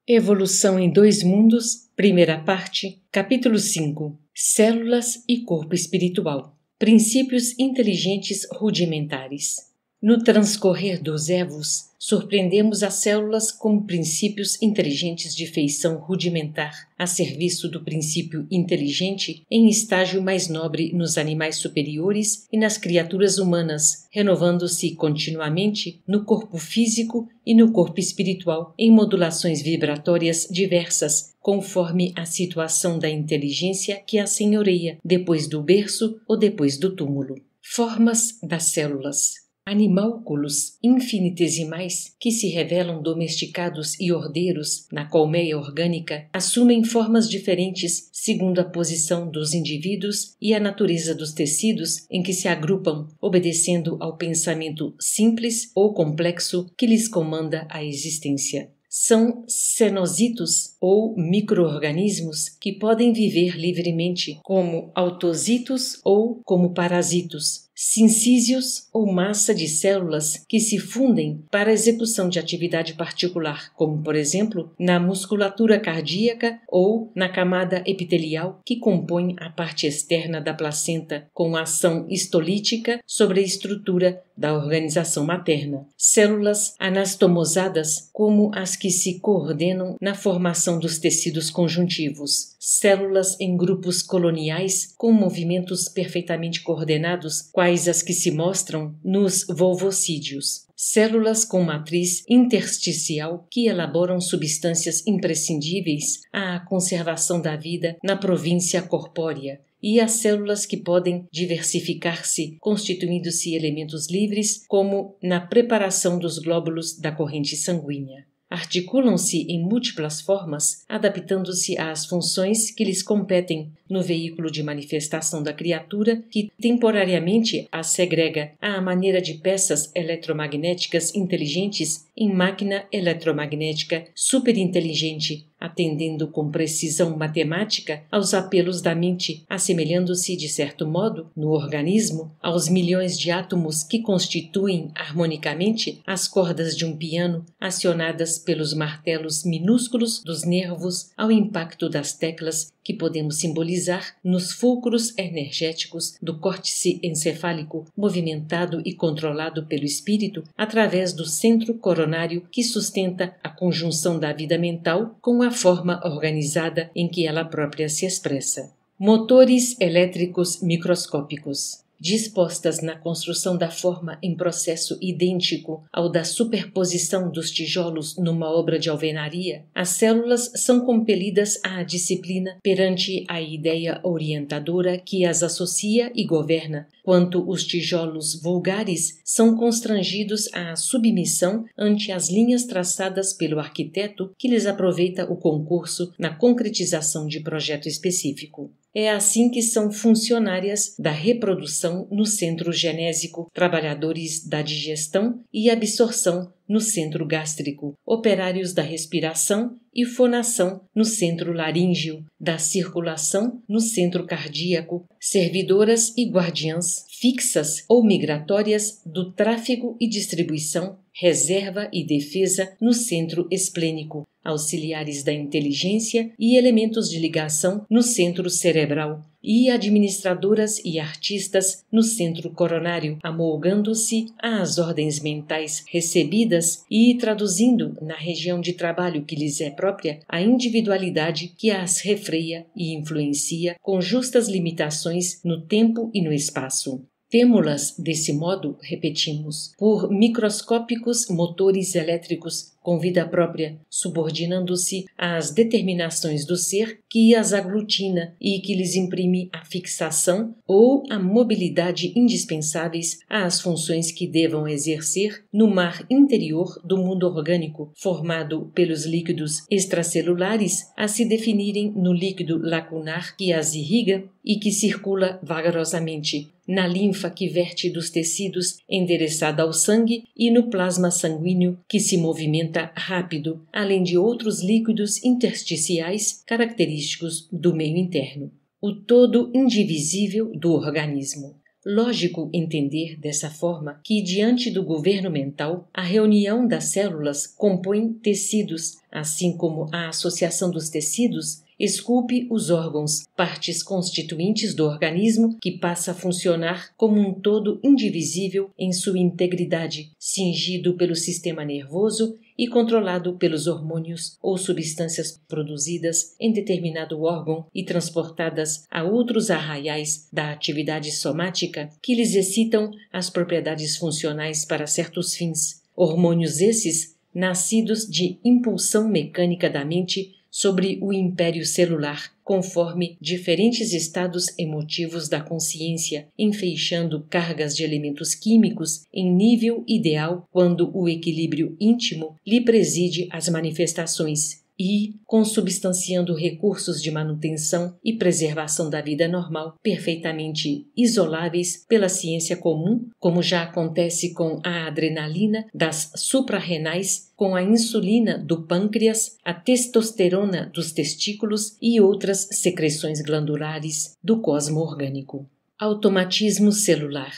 Evolução em Dois Mundos, primeira parte, capítulo 5. Células e corpo espiritual. Princípios inteligentes rudimentares. No transcorrer dos evos, surpreendemos as células como princípios inteligentes de feição rudimentar, a serviço do princípio inteligente em estágio mais nobre nos animais superiores e nas criaturas humanas, renovando-se continuamente no corpo físico e no corpo espiritual em modulações vibratórias diversas, conforme a situação da inteligência que a senhoreia, depois do berço ou depois do túmulo. Formas das células. Animálculos infinitesimais que se revelam domesticados e ordeiros na colmeia orgânica assumem formas diferentes segundo a posição dos indivíduos e a natureza dos tecidos em que se agrupam, obedecendo ao pensamento simples ou complexo que lhes comanda a existência. São cenositos ou micro-organismos que podem viver livremente como autozitos ou como parasitos, sincísios ou massa de células que se fundem para a execução de atividade particular, como, por exemplo, na musculatura cardíaca ou na camada epitelial que compõe a parte externa da placenta, com ação histolítica sobre a estrutura da organização materna. Células anastomosadas, como as que se coordenam na formação dos tecidos conjuntivos. Células em grupos coloniais com movimentos perfeitamente coordenados, quais as que se mostram nos volvocídeos. Células com matriz intersticial que elaboram substâncias imprescindíveis à conservação da vida na província corpórea, e as células que podem diversificar-se, constituindo-se elementos livres, como na preparação dos glóbulos da corrente sanguínea. Articulam-se em múltiplas formas, adaptando-se às funções que lhes competem no veículo de manifestação da criatura, que temporariamente as segrega à maneira de peças eletromagnéticas inteligentes em máquina eletromagnética superinteligente, atendendo com precisão matemática aos apelos da mente, assemelhando-se, de certo modo, no organismo, aos milhões de átomos que constituem harmonicamente as cordas de um piano, acionadas pelos martelos minúsculos dos nervos ao impacto das teclas que podemos simbolizar nos fulcros energéticos do córtice encefálico, movimentado e controlado pelo espírito através do centro coronário que sustenta a conjunção da vida mental com a forma organizada em que ela própria se expressa. Motores elétricos microscópicos. Dispostas na construção da forma em processo idêntico ao da superposição dos tijolos numa obra de alvenaria, as células são compelidas à disciplina perante a ideia orientadora que as associa e governa, quanto os tijolos vulgares são constrangidos à submissão ante as linhas traçadas pelo arquiteto que lhes aproveita o concurso na concretização de projeto específico. É assim que são funcionárias da reprodução no centro genésico, trabalhadores da digestão e absorção no centro gástrico, operários da respiração e fonação no centro laríngeo, da circulação no centro cardíaco, servidoras e guardiãs fixas ou migratórias do tráfego e distribuição, reserva e defesa no centro esplênico, auxiliares da inteligência e elementos de ligação no centro cerebral, e administradoras e artistas no centro coronário, amolgando-se às ordens mentais recebidas e traduzindo na região de trabalho que lhes é própria a individualidade que as refreia e influencia com justas limitações no tempo e no espaço. Temo-las, desse modo, repetimos, por microscópicos motores elétricos com vida própria, subordinando-se às determinações do ser que as aglutina e que lhes imprime a fixação ou a mobilidade indispensáveis às funções que devam exercer no mar interior do mundo orgânico, formado pelos líquidos extracelulares a se definirem no líquido lacunar que as irriga e que circula vagarosamente, na linfa que verte dos tecidos endereçada ao sangue e no plasma sanguíneo que se movimenta rápido, além de outros líquidos intersticiais característicos do meio interno. O todo indivisível do organismo. Lógico entender dessa forma que, diante do governo mental, a reunião das células compõe tecidos, assim como a associação dos tecidos esculpe os órgãos, partes constituintes do organismo que passa a funcionar como um todo indivisível em sua integridade, cingido pelo sistema nervoso e controlado pelos hormônios ou substâncias produzidas em determinado órgão e transportadas a outros arraiais da atividade somática que lhes excitam as propriedades funcionais para certos fins. Hormônios esses, nascidos de impulsão mecânica da mente sobre o império celular, conforme diferentes estados emotivos da consciência, enfeixando cargas de elementos químicos em nível ideal quando o equilíbrio íntimo lhe preside as manifestações e consubstanciando recursos de manutenção e preservação da vida normal perfeitamente isoláveis pela ciência comum, como já acontece com a adrenalina das suprarrenais, com a insulina do pâncreas, a testosterona dos testículos e outras secreções glandulares do cosmo orgânico. Automatismo celular.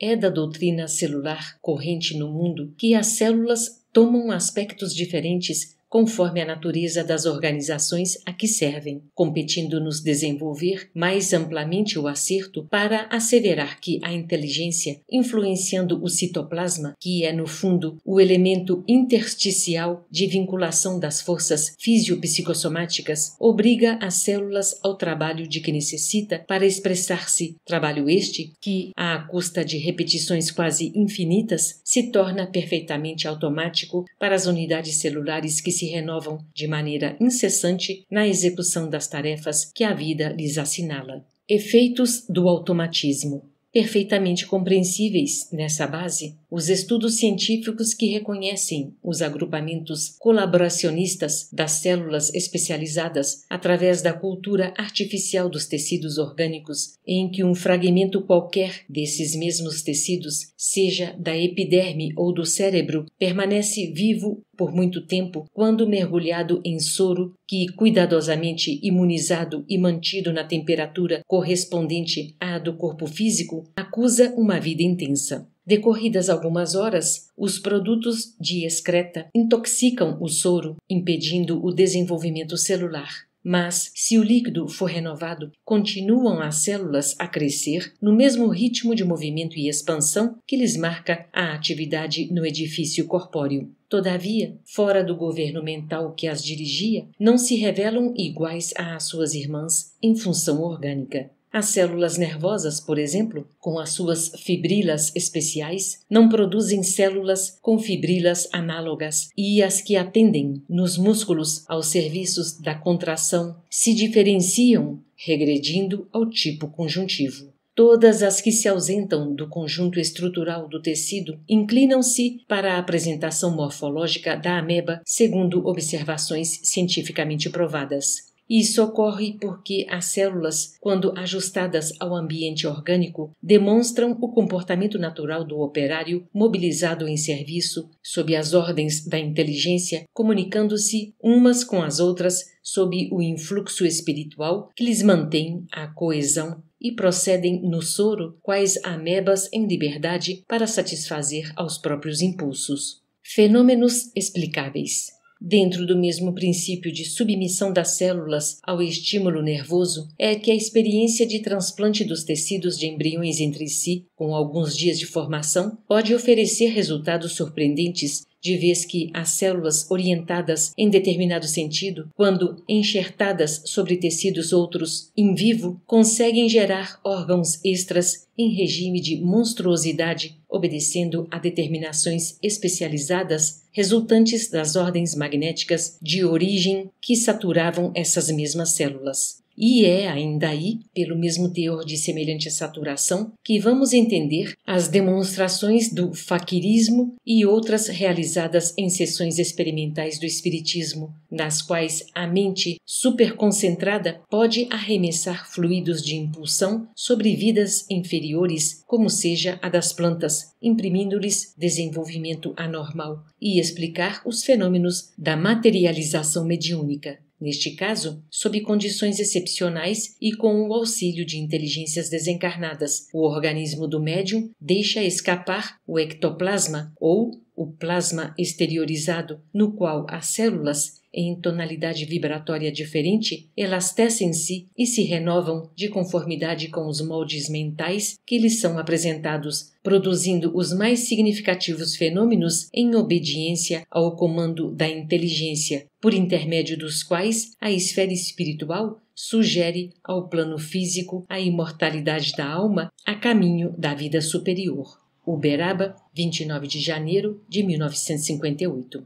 É da doutrina celular corrente no mundo que as células tomam aspectos diferentes conforme a natureza das organizações a que servem, competindo nos desenvolver mais amplamente o acerto para asseverar que a inteligência, influenciando o citoplasma, que é no fundo o elemento intersticial de vinculação das forças fisiopsicossomáticas, obriga as células ao trabalho de que necessita para expressar-se, trabalho este que, à custa de repetições quase infinitas, se torna perfeitamente automático para as unidades celulares que se renovam de maneira incessante na execução das tarefas que a vida lhes assinala. Efeitos do automatismo. Perfeitamente compreensíveis nessa base, os estudos científicos que reconhecem os agrupamentos colaboracionistas das células especializadas através da cultura artificial dos tecidos orgânicos, em que um fragmento qualquer desses mesmos tecidos, seja da epiderme ou do cérebro, permanece vivo por muito tempo quando mergulhado em soro que, cuidadosamente imunizado e mantido na temperatura correspondente à do corpo físico, acusa uma vida intensa. Decorridas algumas horas, os produtos de excreta intoxicam o soro, impedindo o desenvolvimento celular. Mas, se o líquido for renovado, continuam as células a crescer no mesmo ritmo de movimento e expansão que lhes marca a atividade no edifício corpóreo. Todavia, fora do governo mental que as dirigia, não se revelam iguais às suas irmãs em função orgânica. As células nervosas, por exemplo, com as suas fibrilas especiais, não produzem células com fibrilas análogas e as que atendem nos músculos aos serviços da contração se diferenciam, regredindo ao tipo conjuntivo. Todas as que se ausentam do conjunto estrutural do tecido inclinam-se para a apresentação morfológica da ameba, segundo observações cientificamente provadas. Isso ocorre porque as células, quando ajustadas ao ambiente orgânico, demonstram o comportamento natural do operário mobilizado em serviço, sob as ordens da inteligência, comunicando-se umas com as outras sob o influxo espiritual que lhes mantém a coesão e procedem no soro quais amebas em liberdade para satisfazer aos próprios impulsos. Fenômenos explicáveis. Dentro do mesmo princípio de submissão das células ao estímulo nervoso é que a experiência de transplante dos tecidos de embriões entre si, com alguns dias de formação, pode oferecer resultados surpreendentes, de vez que as células orientadas em determinado sentido, quando enxertadas sobre tecidos outros in vivo, conseguem gerar órgãos extras em regime de monstruosidade, obedecendo a determinações especializadas resultantes das ordens magnéticas de origem que saturavam essas mesmas células. E é ainda aí, pelo mesmo teor de semelhante saturação, que vamos entender as demonstrações do faquirismo e outras realizadas em sessões experimentais do espiritismo, nas quais a mente superconcentrada pode arremessar fluidos de impulsão sobre vidas inferiores, como seja a das plantas, imprimindo-lhes desenvolvimento anormal, e explicar os fenômenos da materialização mediúnica. Neste caso, sob condições excepcionais e com o auxílio de inteligências desencarnadas, o organismo do médium deixa escapar o ectoplasma ou o plasma exteriorizado, no qual as células, em tonalidade vibratória diferente, elastecem-se e se renovam de conformidade com os moldes mentais que lhes são apresentados, produzindo os mais significativos fenômenos em obediência ao comando da inteligência, por intermédio dos quais a esfera espiritual sugere ao plano físico a imortalidade da alma a caminho da vida superior. Uberaba, 29 de janeiro de 1958.